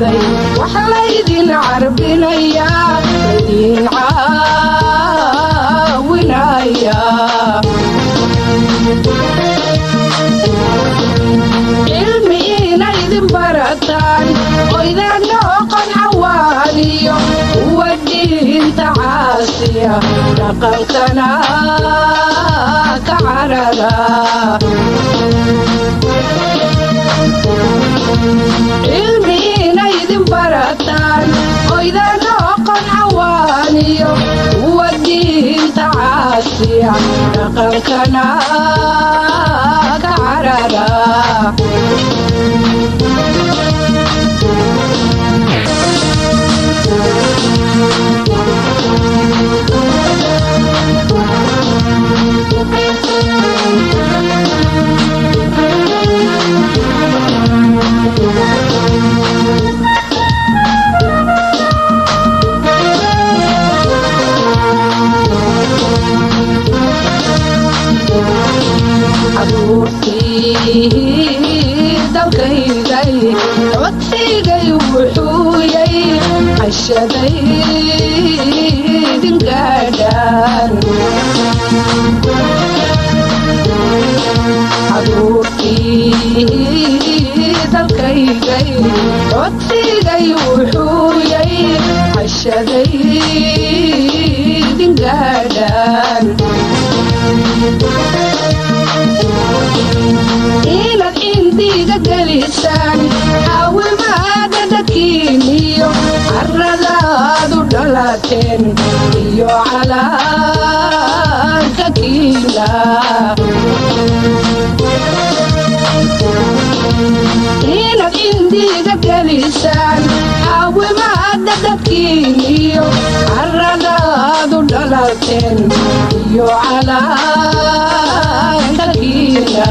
عيدي وحليدين عربينيا ليدين عاونايا علمينا إذن برتان وإذا نوقن عواليو والدين تعاسيا لقلتنا كعرلا علمينا إذن برتان وإذا نوقن عواليو والدين تعاسيا لقلتنا كعرلا dalkaygay codkaygay wuxuuyay cashadaydin gaadhaan caruurtii dalkaygay codkaygay wuxuuyay cashadaydin gaadhaan inaad indiga gelisaan caawimaada dadkiiniyo carradaadu dhalateen iyo calaanka kiila inaad indiga gelisaan caawimaada dadkiiniyo carradaadu dhalateen iyo calaanka kiila